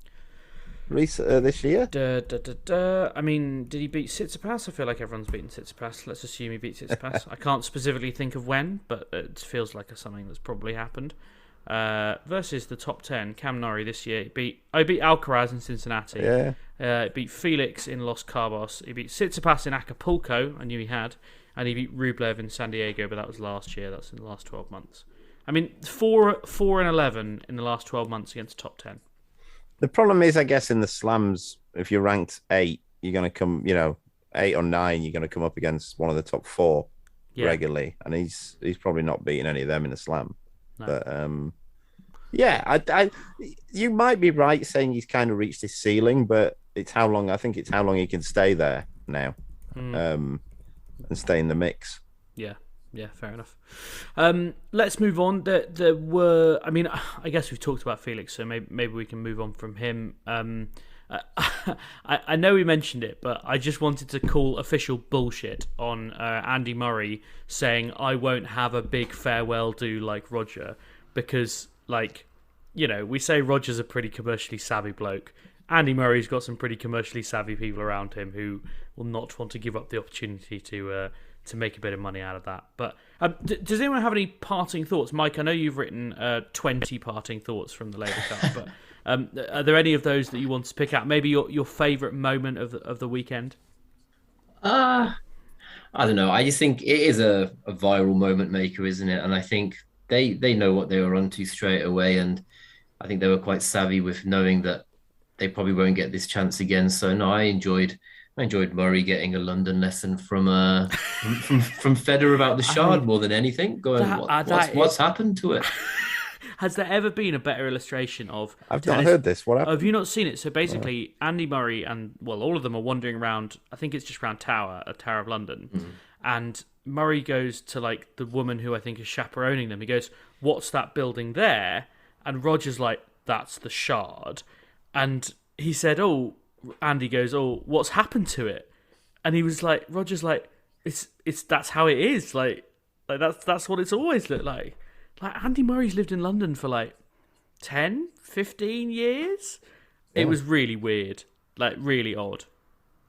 This year? I mean, did he beat Tsitsipas? I feel like everyone's beaten Tsitsipas. Let's assume he beat Tsitsipas. I can't specifically think of when, but it feels like something that's probably happened. Versus the top 10, Cam Norrie this year, he beat Alcaraz in Cincinnati. Yeah. He beat Felix in Los Cabos. He beat Tsitsipas in Acapulco, I knew he had. And he beat Rublev in San Diego, but that was last year. That's in the last 12 months. I mean, 4 and 11 in the last 12 months against top 10. The problem is, I guess, in the slams, if you're ranked 8, you're going to come, 8 or 9, you're going to come up against one of the top 4 regularly. And he's probably not beating any of them in the slam. No. But, you might be right saying he's kind of reached his ceiling, but I think it's how long he can stay there now and stay in the mix. Yeah, fair enough. Let's move on. There were, I guess we've talked about Felix, so maybe we can move on from him. I know we mentioned it, but I just wanted to call official bullshit on Andy Murray saying I won't have a big farewell do like Roger, because, we say Roger's a pretty commercially savvy bloke. Andy Murray's got some pretty commercially savvy people around him who will not want to give up the opportunity to make a bit of money out of that. But does anyone have any parting thoughts? Mike, I know you've written 20 parting thoughts from the Laver Cup, but are there any of those that you want to pick out? Maybe your favourite moment of the weekend? I don't know. I just think it is a viral moment maker, isn't it? And I think they know what they were onto straight away, and I think they were quite savvy with knowing that they probably won't get this chance again. So no, I enjoyed Murray getting a London lesson from Federer about the shard more than anything. What's happened to it? Has there ever been a better illustration of? I've not heard this. What happened? Have you not seen it? So basically, Andy Murray and all of them are wandering around. I think it's just around Tower of London, and Murray goes to the woman who I think is chaperoning them. He goes, "What's that building there?" And Roger's like, "That's the shard," and he said, "Oh." Andy goes, "Oh, what's happened to it?" And he was like, Roger's like, "It's that's how it is. That's what it's always looked like." Andy Murray's lived in London for 10, 15 years. Yeah. It was really weird, really odd.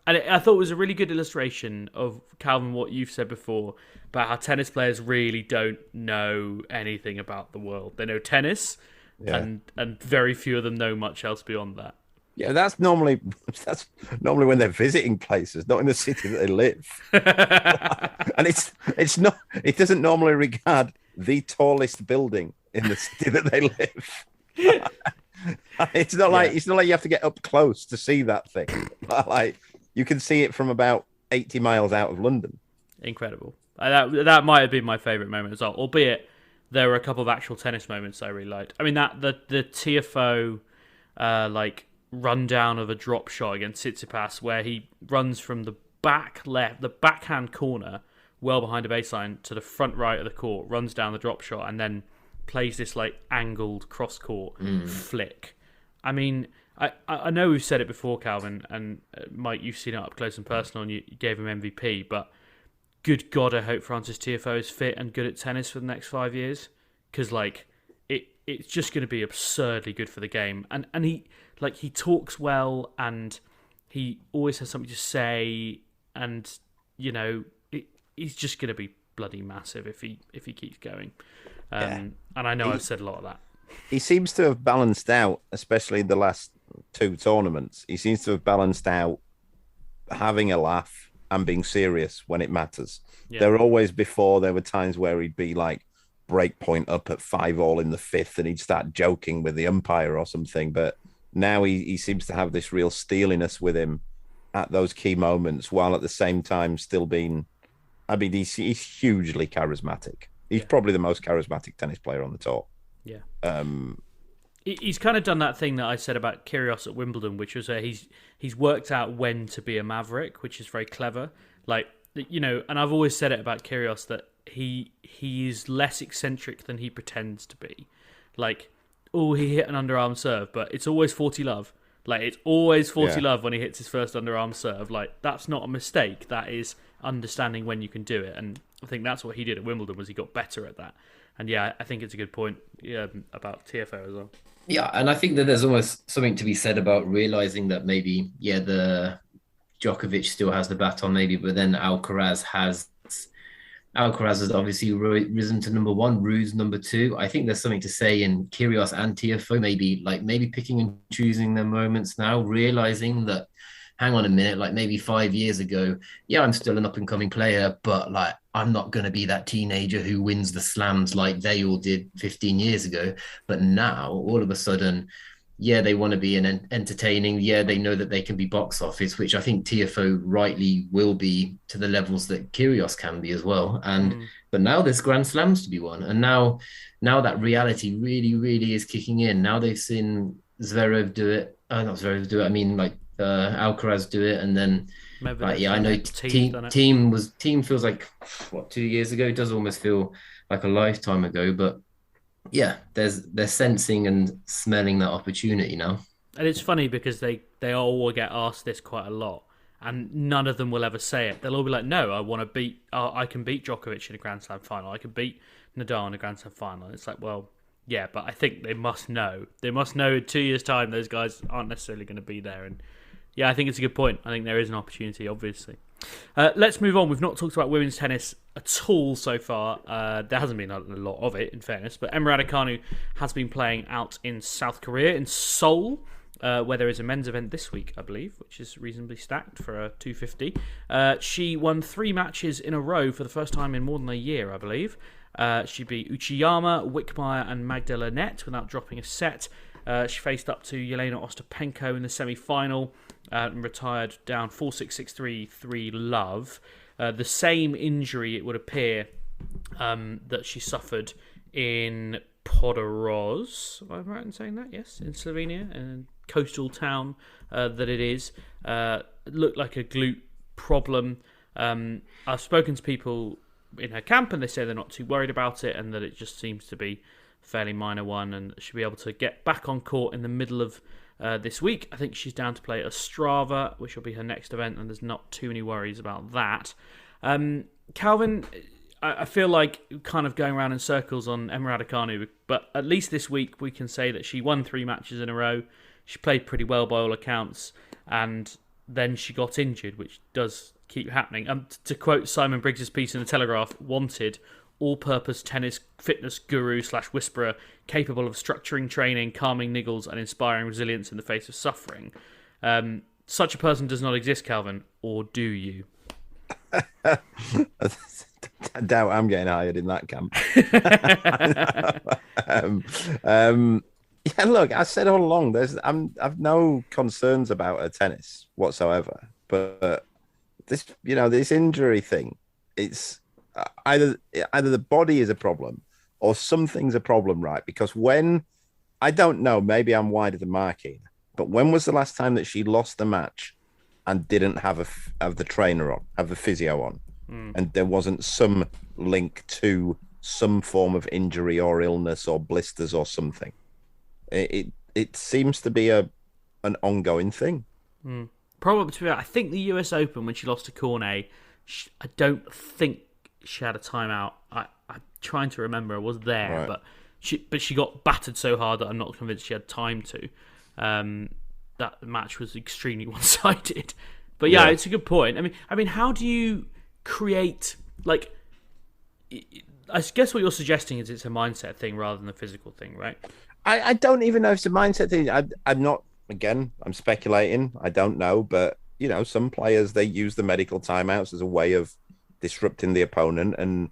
And I thought it was a really good illustration of, Calvin, what you've said before about how tennis players really don't know anything about the world. They know tennis, and very few of them know much else beyond that. Yeah, that's normally when they're visiting places, not in the city that they live. And it doesn't normally regard the tallest building in the city that they live. It's not like you have to get up close to see that thing. You can see it from about 80 miles out of London. Incredible. That might have been my favourite moment as well, albeit there were a couple of actual tennis moments I really liked. I mean, the Tiafoe rundown of a drop shot against Tsitsipas, where he runs from the back left, the backhand corner, well behind a baseline, to the front right of the court, runs down the drop shot, and then plays this angled cross court flick. I mean, I know we've said it before, Calvin, and Mike, you've seen it up close and personal, and you gave him MVP, but good God, I hope Frances Tiafoe is fit and good at tennis for the next 5 years, because it's just going to be absurdly good for the game. And he talks well, and he always has something to say, and he's just going to be bloody massive if he keeps going. And I know I've said a lot of that. He seems to have balanced out, especially the last 2 tournaments. He seems to have balanced out having a laugh and being serious when it matters. Yeah. There were times where he'd be like break point up at 5-all in the 5th, and he'd start joking with the umpire or something. But now he seems to have this real steeliness with him at those key moments, while at the same time still being, he's hugely charismatic. He's probably the most charismatic tennis player on the tour. Yeah. He's kind of done that thing that I said about Kyrgios at Wimbledon, which was he's worked out when to be a maverick, which is very clever. And I've always said it about Kyrgios that he is less eccentric than he pretends to be. He hit an underarm serve, but it's always 40 love. It's always 40 love when he hits his first underarm serve. That's not a mistake. That is understanding when you can do it. And I think that's what he did at Wimbledon, was he got better at that. And I think it's a good point about Tiafoe as well. Yeah, and I think that there's almost something to be said about realizing that maybe, the Djokovic still has the baton, maybe, but then Alcaraz has obviously risen to number 1, Ruud's number 2. I think there's something to say in Kyrgios and Tiafoe, maybe picking and choosing their moments now, realizing that, hang on a minute, maybe 5 years ago, I'm still an up-and-coming player, but I'm not going to be that teenager who wins the slams like they all did 15 years ago. But now, all of a sudden, they want to be entertaining. They know that they can be box office, which I think Tiafoe rightly will be to the levels that Kyrgios can be as well. But now there's Grand Slams to be won. And now that reality really, really is kicking in. Now they've seen Zverev do it. Not Zverev do it. Alcaraz do it, and then I know team feels like 2 years ago. It does almost feel like a lifetime ago, but they're sensing and smelling that opportunity now. And it's funny because they all get asked this quite a lot, and none of them will ever say it. They'll all be like, "No, I can beat Djokovic in a Grand Slam final. I can beat Nadal in a Grand Slam final." And it's like, well, yeah, but I think they must know. They must know in 2 years' time those guys aren't necessarily going to be there. And I think it's a good point. I think there is an opportunity, obviously. Let's move on. We've not talked about women's tennis at all so far. There hasn't been a lot of it, in fairness. But Emma Raducanu has been playing out in South Korea, in Seoul, where there is a men's event this week, I believe, which is reasonably stacked for a 250. She won 3 matches in a row for the first time in more than a year, I believe. She beat Uchiyama, Wickmeyer and Magdalena Net without dropping a set. She faced up to Elena Ostapenko in the semi-final and retired down 4-6, 6-3, 3-love. The same injury, it would appear, that she suffered in Podoroz. Am I right in saying that? Yes, in Slovenia, and coastal town that it is. Looked like a glute problem. I've spoken to people in her camp, and they say they're not too worried about it, and that it just seems to be a fairly minor one, and she'll be able to get back on court in the middle of this week. I think she's down to play Ostrava, which will be her next event, and there's not too many worries about that. Calvin, I feel like kind of going around in circles on Emma Raducanu, but at least this week we can say that she won 3 matches in a row. She played pretty well by all accounts, and then she got injured, which does keep happening. To quote Simon Briggs' piece in The Telegraph, wanted all-purpose tennis fitness guru / whisperer capable of structuring training, calming niggles and inspiring resilience in the face of suffering. Such a person does not exist, Calvin, or do you? I doubt I'm getting hired in that camp. Look, I said all along, I've no concerns about her tennis whatsoever. But this injury thing, it's either the body is a problem or something's a problem, right? Because I don't know, maybe I'm wider than Marky, but when was the last time that she lost the match and didn't have the trainer on, have the physio on, and there wasn't some link to some form of injury or illness or blisters or something? It seems to be an ongoing thing. Probably, I think the US Open, when she lost to Cornet, I don't think she had a timeout. I'm trying to remember. I was there, Right. but she got battered so hard that I'm not convinced she had time to. That match was extremely one-sided. But yeah, it's a good point. I mean, how do you create, like, I guess what you're suggesting is it's a mindset thing rather than a physical thing, right? I don't even know if it's a mindset thing. I'm not, again, I'm speculating. I don't know. But, you know, some players, they use the medical timeouts as a way of disrupting the opponent. And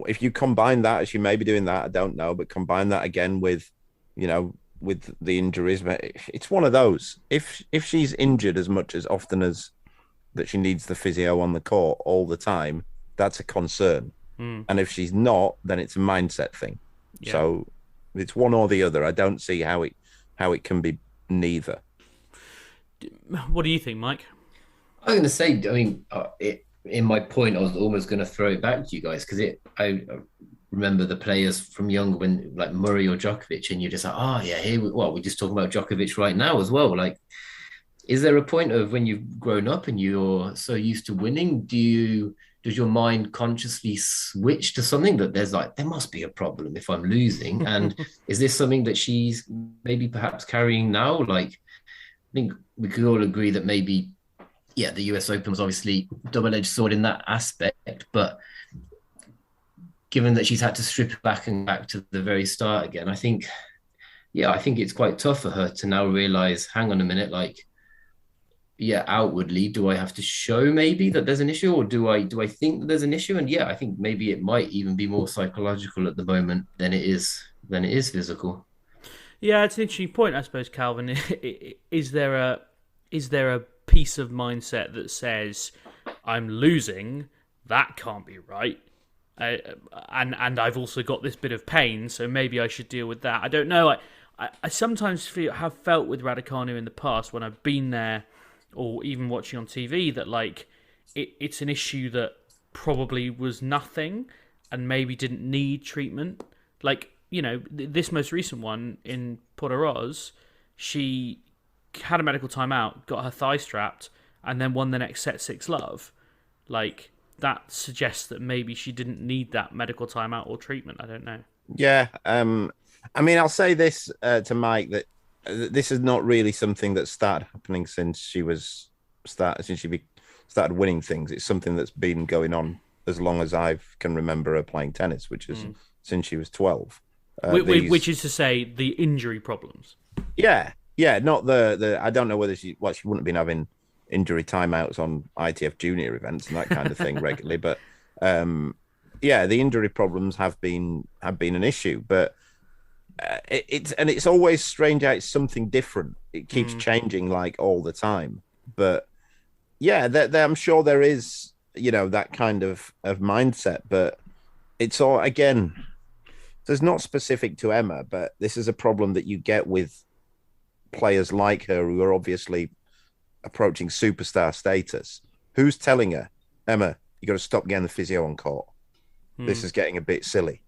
if you combine that, as you may be doing that, I don't know, but combine that again with, you know, with the injuries, it's one of those. If she's injured as much as often as that she needs the physio on the court all the time, that's a concern. And if she's not, then it's a mindset thing. Yeah. So it's one or the other. I don't see how it can be neither. What do you think, Mike? I was going to say, I mean, in my point, I was almost going to throw it back to you guys because I remember the players from young when like Murray or Djokovic, and you're just like, oh yeah, we're just talking about Djokovic right now as well. Like, is there a point of when you've grown up and you're so used to winning, does your mind consciously switch to something that there must be a problem if I'm losing? And is this something that she's maybe perhaps carrying now? Like, I think we could all agree that maybe, yeah, the US Open was obviously double-edged sword in that aspect, but given that she's had to strip it back to the very start again, I think it's quite tough for her to now realize, hang on a minute, like, yeah, outwardly, do I have to show maybe that there's an issue, or do I think that there's an issue? And yeah, I think maybe it might even be more psychological at the moment than it is physical. Yeah, it's an interesting point, I suppose, Calvin. Is there a piece of mindset that says, I'm losing, that can't be right, and I've also got this bit of pain, so maybe I should deal with that? I don't know. I sometimes have felt with Raducanu in the past when I've been there, or even watching on TV, that like it's an issue that probably was nothing and maybe didn't need treatment. Like, you know, this most recent one in Portoroz, she had a medical timeout, got her thigh strapped, and then won the next set 6-love. Like, that suggests that maybe she didn't need that medical timeout or treatment. I don't know. Yeah. I mean, I'll say this to Mike, that this is not really something that started happening since she started winning things. It's something that's been going on as long as I can remember her playing tennis, which is since she was 12. Which is to say, the injury problems. Yeah, not the. I don't know whether she wouldn't have been having injury timeouts on ITF junior events and that kind of thing regularly, but yeah, the injury problems have been an issue, but. It's always strange how it's something different. It keeps changing like all the time. But yeah, I'm sure there is, you know, that kind of mindset. But it's all, again, it's not specific to Emma, but this is a problem that you get with players like her who are obviously approaching superstar status. Who's telling her, Emma, you got to stop getting the physio on court. This is getting a bit silly.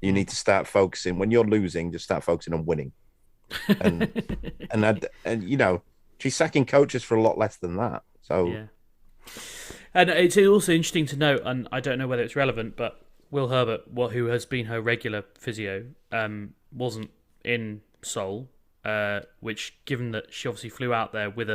You need to start focusing when you're losing. Just start focusing on winning, and you know, she's sacking coaches for a lot less than that. So, yeah. And it's also interesting to note, and I don't know whether it's relevant, but Will Herbert, who has been her regular physio, wasn't in Seoul, which, given that she obviously flew out there with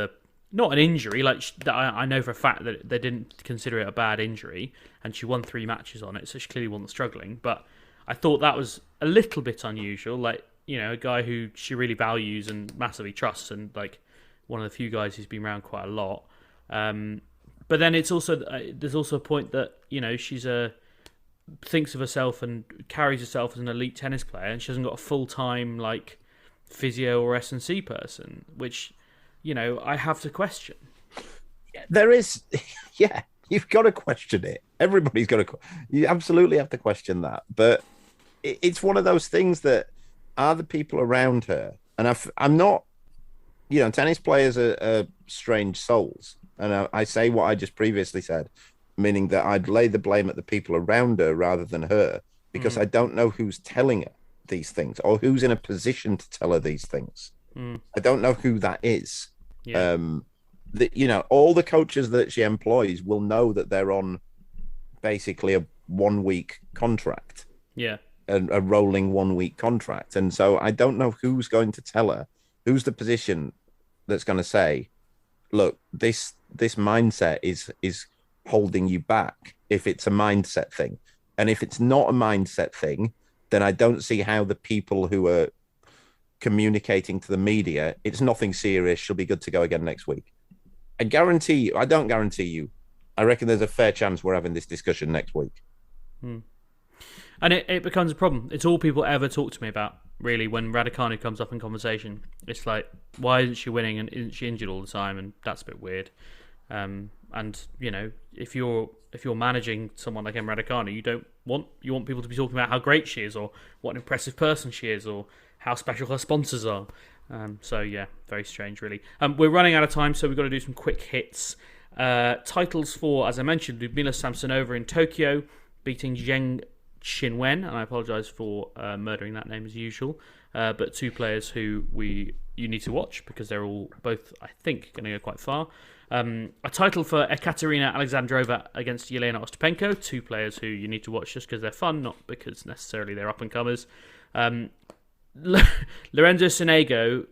not an injury, like I know for a fact that they didn't consider it a bad injury, and she won 3 matches on it, so she clearly wasn't struggling, but. I thought that was a little bit unusual, like, you know, a guy who she really values and massively trusts, and like one of the few guys who's been around quite a lot. But then it's also there's also a point that, you know, she's thinks of herself and carries herself as an elite tennis player, and she hasn't got a full-time like physio or S&C person, which, you know, I have to question. There is, yeah, you've got to question it. Everybody's got to. You absolutely have to question that, but. It's one of those things that are the people around her. And I'm not, you know, tennis players are strange souls. And I say what I just previously said, meaning that I'd lay the blame at the people around her rather than her, because I don't know who's telling her these things or who's in a position to tell her these things. I don't know who that is. Yeah. all the coaches that she employs will know that they're on basically a 1 week contract. Yeah. A rolling 1 week contract. And so I don't know who's going to tell her, who's the position that's going to say, look, this mindset is holding you back if it's a mindset thing. And if it's not a mindset thing, then I don't see how the people who are communicating to the media, it's nothing serious, she'll be good to go again next week. I don't guarantee you. I reckon there's a fair chance we're having this discussion next week. And it becomes a problem. It's all people ever talk to me about, really, when Raducanu comes up in conversation. It's like, why isn't she winning and isn't she injured all the time? And that's a bit weird. And if you're managing someone like Emma Raducanu, you want people to be talking about how great she is, or what an impressive person she is, or how special her sponsors are. So yeah, very strange, really. We're running out of time, so we've got to do some quick hits. Titles for, as I mentioned, Ludmila Samsonova in Tokyo, beating Zheng Qinwen, and I apologise for murdering that name as usual. But two players who you need to watch because they're all both, I think, going to go quite far. A title for Katarina Alexandrova against Elena Ostapenko, two players who you need to watch just because they're fun, not because necessarily they're up-and-comers. Lorenzo Sonego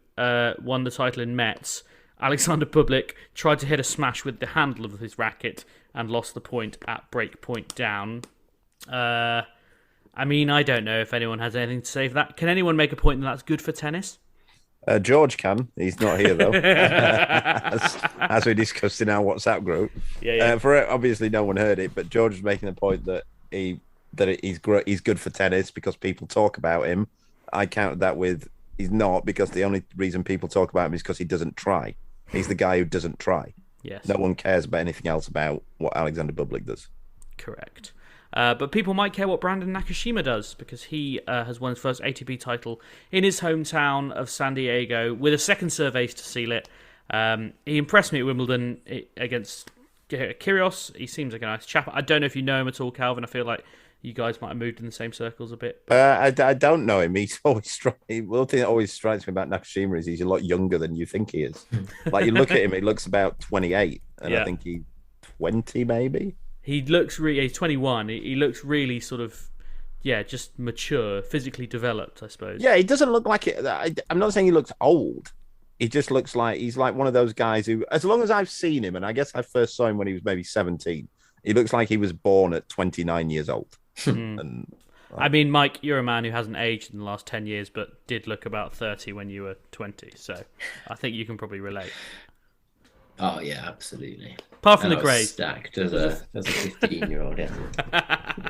won the title in Metz. Alexander Bublik tried to hit a smash with the handle of his racket and lost the point at break point down. I don't know if anyone has anything to say for that. Can anyone make a point that that's good for tennis? George can. He's not here, though, as we discussed in our WhatsApp group. Yeah. For obviously, no one heard it, but George was making the point that he's good for tennis because people talk about him. I counted that with he's not, because the only reason people talk about him is because he doesn't try. He's the guy who doesn't try. Yes. No one cares about anything else about what Alexander Bublik does. Correct. But people might care what Brandon Nakashima does, because he has won his first ATP title in his hometown of San Diego with a second serve ace to seal it. He impressed me at Wimbledon against Kyrgios. He seems like a nice chap. I don't know if you know him at all, Calvin. I feel like you guys might have moved in the same circles a bit. I don't know him. He's always one thing that always strikes me about Nakashima is he's a lot younger than you think he is. Like, you look at him, he looks about 28, and yeah. I think he's 20 maybe. He looks he's 21. He looks really sort of, just mature, physically developed, I suppose. Yeah, he doesn't look like it. I'm not saying he looks old. He just looks like he's like one of those guys who, as long as I've seen him, and I guess I first saw him when he was maybe 17, he looks like he was born at 29 years old. And, Mike, you're a man who hasn't aged in the last 10 years, but did look about 30 when you were 20. So I think you can probably relate. Oh yeah, absolutely. Apart from the grey, stacked as a 15-year-old. Yeah.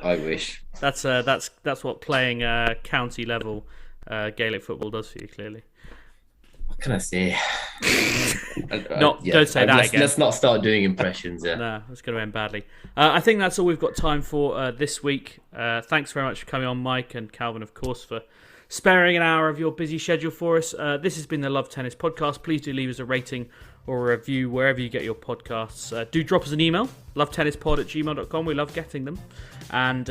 I wish. That's what playing county level Gaelic football does for you. Clearly. What can I say? Don't say that again. Let's not start doing impressions. Yeah. No, it's going to end badly. I think that's all we've got time for this week. Thanks very much for coming on, Mike, and Calvin, of course, for sparing an hour of your busy schedule for us. This has been the Love Tennis Podcast. Please do leave us a rating or a review wherever you get your podcasts. Do drop us an email, lovetennispod@gmail.com. We love getting them. And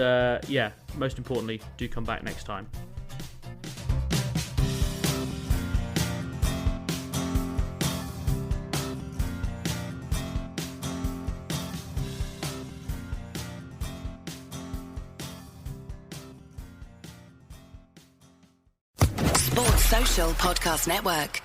most importantly, do come back next time. Sports Social Podcast Network.